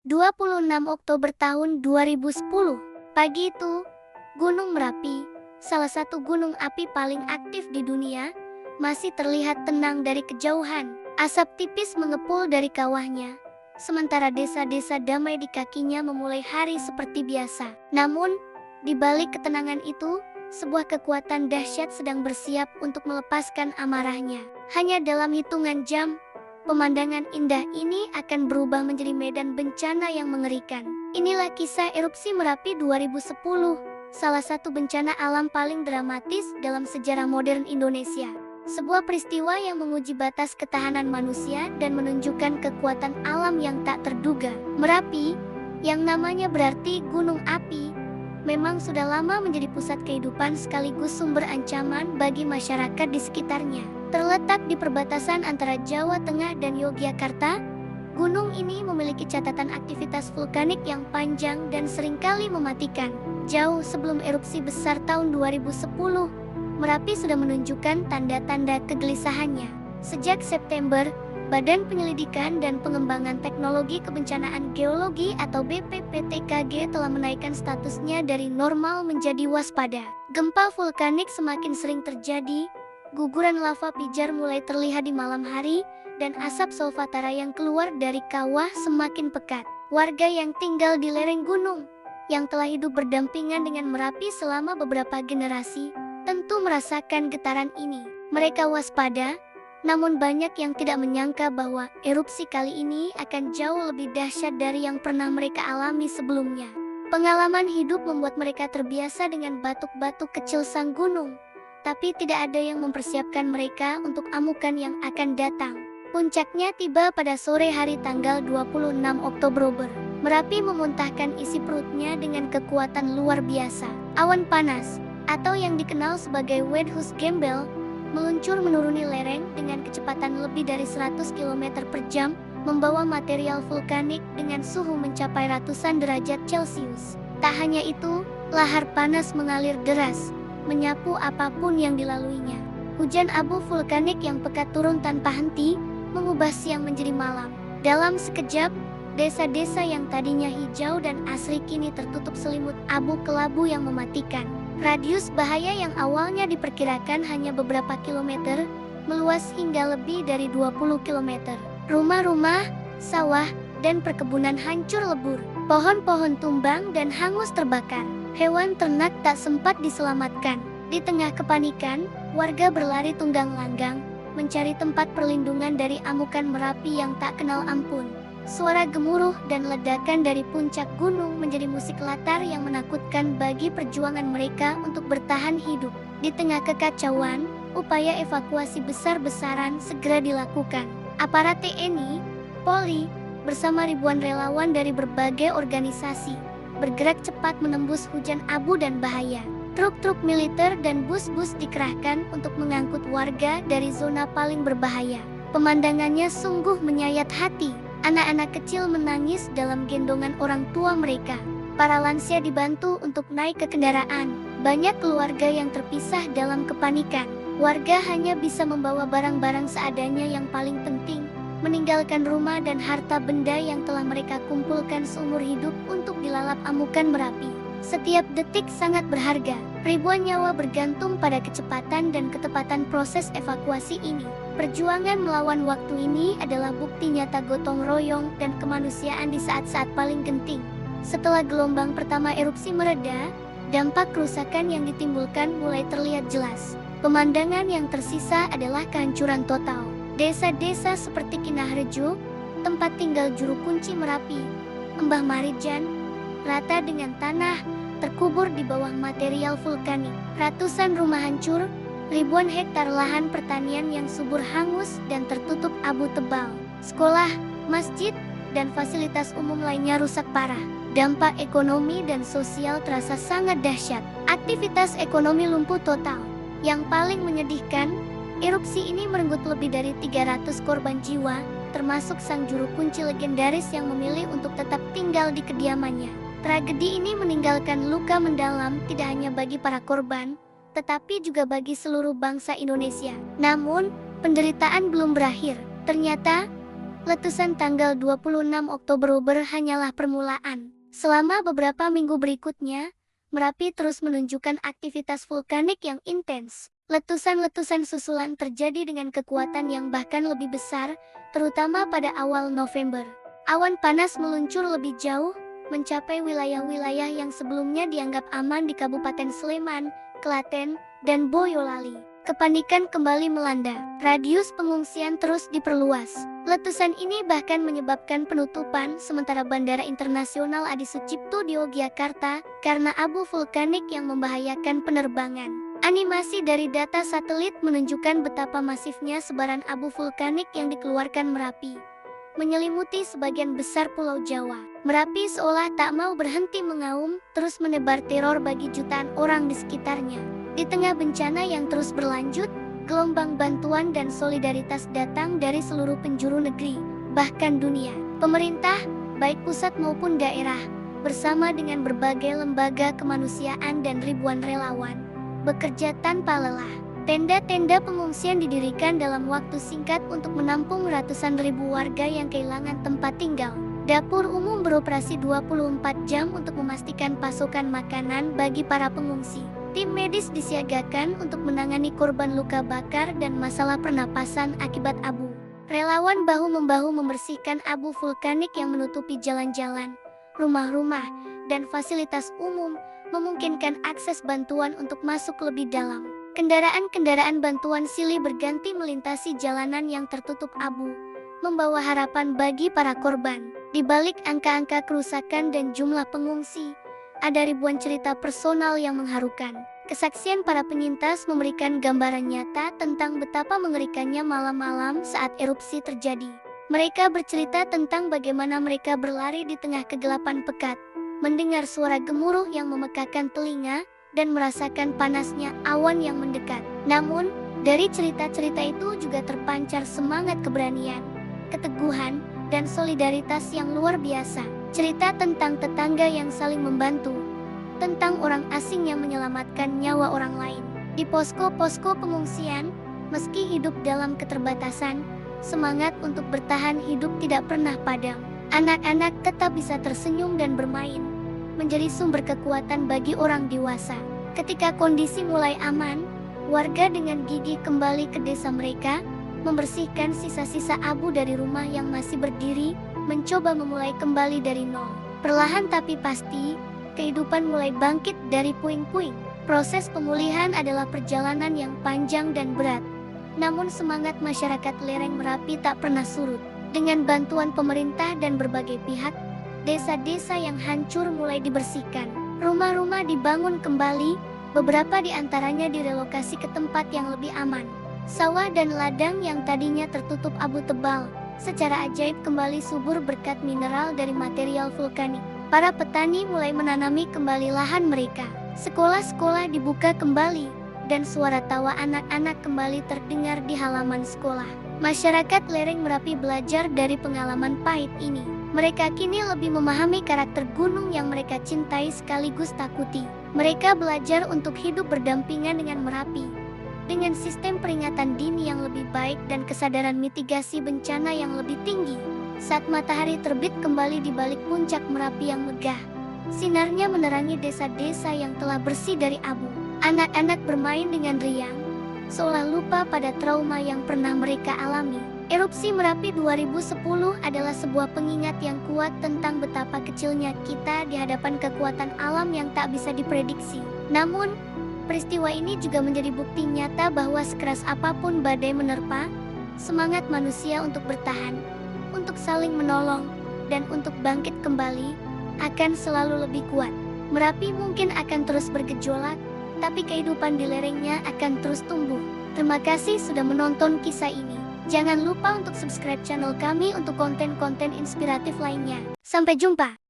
26 Oktober tahun 2010. Pagi itu, Gunung Merapi, salah satu gunung api paling aktif di dunia, masih terlihat tenang dari kejauhan. Asap tipis mengepul dari kawahnya, sementara desa-desa damai di kakinya memulai hari seperti biasa. Namun, di balik ketenangan itu, sebuah kekuatan dahsyat sedang bersiap untuk melepaskan amarahnya. Hanya dalam hitungan jam, pemandangan indah ini akan berubah menjadi medan bencana yang mengerikan. Inilah kisah erupsi Merapi 2010, salah satu bencana alam paling dramatis dalam sejarah modern Indonesia. Sebuah peristiwa yang menguji batas ketahanan manusia dan menunjukkan kekuatan alam yang tak terduga. Merapi, yang namanya berarti gunung api, memang sudah lama menjadi pusat kehidupan sekaligus sumber ancaman bagi masyarakat di sekitarnya. Terletak di perbatasan antara Jawa Tengah dan Yogyakarta, gunung ini memiliki catatan aktivitas vulkanik yang panjang dan seringkali mematikan. Jauh sebelum erupsi besar tahun 2010, Merapi sudah menunjukkan tanda-tanda kegelisahannya. Sejak September, Badan Penyelidikan dan Pengembangan Teknologi Kebencanaan Geologi atau BPPTKG telah menaikkan statusnya dari normal menjadi waspada. Gempa vulkanik semakin sering terjadi, guguran lava pijar mulai terlihat di malam hari, dan asap solvatara yang keluar dari kawah semakin pekat. Warga yang tinggal di lereng gunung, yang telah hidup berdampingan dengan Merapi selama beberapa generasi, tentu merasakan getaran ini. Mereka waspada, namun banyak yang tidak menyangka bahwa erupsi kali ini akan jauh lebih dahsyat dari yang pernah mereka alami sebelumnya. Pengalaman hidup membuat mereka terbiasa dengan batuk-batuk kecil sang gunung, tapi tidak ada yang mempersiapkan mereka untuk amukan yang akan datang. Puncaknya tiba pada sore hari tanggal 26 Oktober. Merapi memuntahkan isi perutnya dengan kekuatan luar biasa. Awan panas, atau yang dikenal sebagai Wedhus Gembel, meluncur menuruni lereng dengan kecepatan lebih dari 100 km per jam, membawa material vulkanik dengan suhu mencapai ratusan derajat Celcius. Tak hanya itu, lahar panas mengalir deras, menyapu apapun yang dilaluinya. Hujan abu vulkanik yang pekat turun tanpa henti, mengubah siang menjadi malam. Dalam sekejap, desa-desa yang tadinya hijau dan asri kini tertutup selimut abu kelabu yang mematikan. Radius bahaya yang awalnya diperkirakan hanya beberapa kilometer, meluas hingga lebih dari 20 kilometer. Rumah-rumah, sawah, dan perkebunan hancur lebur. Pohon-pohon tumbang dan hangus terbakar. Hewan ternak tak sempat diselamatkan. Di tengah kepanikan, warga berlari tunggang langgang, mencari tempat perlindungan dari amukan Merapi yang tak kenal ampun. Suara gemuruh dan ledakan dari puncak gunung menjadi musik latar yang menakutkan bagi perjuangan mereka untuk bertahan hidup. Di tengah kekacauan, upaya evakuasi besar-besaran segera dilakukan. Aparat TNI, Polri, bersama ribuan relawan dari berbagai organisasi, bergerak cepat menembus hujan abu dan bahaya. Truk-truk militer dan bus-bus dikerahkan untuk mengangkut warga dari zona paling berbahaya. Pemandangannya sungguh menyayat hati. Anak-anak kecil menangis dalam gendongan orang tua mereka. Para lansia dibantu untuk naik ke kendaraan. Banyak keluarga yang terpisah dalam kepanikan. Warga hanya bisa membawa barang-barang seadanya yang paling penting, meninggalkan rumah dan harta benda yang telah mereka kumpulkan seumur hidup untuk dilalap amukan Merapi. Setiap detik sangat berharga. Ribuan nyawa bergantung pada kecepatan dan ketepatan proses evakuasi ini. Perjuangan melawan waktu ini adalah bukti nyata gotong royong dan kemanusiaan di saat-saat paling genting. Setelah gelombang pertama erupsi mereda, dampak kerusakan yang ditimbulkan mulai terlihat jelas. Pemandangan yang tersisa adalah kehancuran total. Desa-desa seperti Kinahrejo, tempat tinggal juru kunci Merapi, Mbah Marijan, rata dengan tanah, terkubur di bawah material vulkanik. Ratusan rumah hancur, ribuan hektar lahan pertanian yang subur hangus dan tertutup abu tebal. Sekolah, masjid, dan fasilitas umum lainnya rusak parah. Dampak ekonomi dan sosial terasa sangat dahsyat. Aktivitas ekonomi lumpuh total. Yang paling menyedihkan, erupsi ini merenggut lebih dari 300 korban jiwa, termasuk sang juru kunci legendaris yang memilih untuk tetap tinggal di kediamannya. Tragedi ini meninggalkan luka mendalam tidak hanya bagi para korban, tetapi juga bagi seluruh bangsa Indonesia. Namun, penderitaan belum berakhir. Ternyata, Letusan tanggal 26 Oktober hanyalah permulaan. Selama beberapa minggu berikutnya, Merapi terus menunjukkan aktivitas vulkanik yang intens. Letusan-letusan susulan terjadi dengan kekuatan yang bahkan lebih besar, terutama pada awal November. Awan panas meluncur lebih jauh, mencapai wilayah-wilayah yang sebelumnya dianggap aman di Kabupaten Sleman, Klaten, dan Boyolali. Kepanikan kembali melanda. Radius pengungsian terus diperluas. Letusan ini bahkan menyebabkan penutupan sementara Bandara Internasional Adi Sucipto di Yogyakarta karena abu vulkanik yang membahayakan penerbangan. Animasi dari data satelit menunjukkan betapa masifnya sebaran abu vulkanik yang dikeluarkan Merapi, menyelimuti sebagian besar Pulau Jawa. Merapi seolah tak mau berhenti mengaum, terus menebar teror bagi jutaan orang di sekitarnya. Di tengah bencana yang terus berlanjut, gelombang bantuan dan solidaritas datang dari seluruh penjuru negeri, bahkan dunia. Pemerintah, baik pusat maupun daerah, bersama dengan berbagai lembaga kemanusiaan dan ribuan relawan, bekerja tanpa lelah. Tenda-tenda pengungsian didirikan dalam waktu singkat untuk menampung ratusan ribu warga yang kehilangan tempat tinggal. Dapur umum beroperasi 24 jam untuk memastikan pasokan makanan bagi para pengungsi. Tim medis disiagakan untuk menangani korban luka bakar dan masalah pernapasan akibat abu. Relawan bahu-membahu membersihkan abu vulkanik yang menutupi jalan-jalan, rumah-rumah, dan fasilitas umum, memungkinkan akses bantuan untuk masuk lebih dalam. Kendaraan-kendaraan bantuan silih berganti melintasi jalanan yang tertutup abu, membawa harapan bagi para korban. Di balik angka-angka kerusakan dan jumlah pengungsi, ada ribuan cerita personal yang mengharukan. Kesaksian para penyintas memberikan gambaran nyata tentang betapa mengerikannya malam-malam saat erupsi terjadi. Mereka bercerita tentang bagaimana mereka berlari di tengah kegelapan pekat, mendengar suara gemuruh yang memekakan telinga, dan merasakan panasnya awan yang mendekat. Namun, dari cerita-cerita itu juga terpancar semangat keberanian, keteguhan, dan solidaritas yang luar biasa. Cerita tentang tetangga yang saling membantu, tentang orang asing yang menyelamatkan nyawa orang lain. Di posko-posko pengungsian, meski hidup dalam keterbatasan, semangat untuk bertahan hidup tidak pernah padam. Anak-anak tetap bisa tersenyum dan bermain, menjadi sumber kekuatan bagi orang dewasa. Ketika kondisi mulai aman, warga dengan gigih kembali ke desa mereka, membersihkan sisa-sisa abu dari rumah yang masih berdiri, mencoba memulai kembali dari nol. Perlahan tapi pasti, kehidupan mulai bangkit dari puing-puing. Proses pemulihan adalah perjalanan yang panjang dan berat. Namun semangat masyarakat lereng Merapi tak pernah surut. Dengan bantuan pemerintah dan berbagai pihak, desa-desa yang hancur mulai dibersihkan. Rumah-rumah dibangun kembali, beberapa di antaranya direlokasi ke tempat yang lebih aman. Sawah dan ladang yang tadinya tertutup abu tebal, secara ajaib kembali subur berkat mineral dari material vulkanik. Para petani mulai menanami kembali lahan mereka. Sekolah-sekolah dibuka kembali, dan suara tawa anak-anak kembali terdengar di halaman sekolah. Masyarakat lereng Merapi belajar dari pengalaman pahit ini. Mereka kini lebih memahami karakter gunung yang mereka cintai sekaligus takuti. Mereka belajar untuk hidup berdampingan dengan Merapi, dengan sistem peringatan dini yang lebih baik dan kesadaran mitigasi bencana yang lebih tinggi. Saat matahari terbit kembali di balik puncak Merapi yang megah, sinarnya menerangi desa-desa yang telah bersih dari abu. Anak-anak bermain dengan riang, seolah lupa pada trauma yang pernah mereka alami. Erupsi Merapi 2010 adalah sebuah pengingat yang kuat tentang betapa kecilnya kita di hadapan kekuatan alam yang tak bisa diprediksi. Namun, peristiwa ini juga menjadi bukti nyata bahwa sekeras apapun badai menerpa, semangat manusia untuk bertahan, untuk saling menolong, dan untuk bangkit kembali, akan selalu lebih kuat. Merapi mungkin akan terus bergejolak, tapi kehidupan di lerengnya akan terus tumbuh. Terima kasih sudah menonton kisah ini. Jangan lupa untuk subscribe channel kami untuk konten-konten inspiratif lainnya. Sampai jumpa!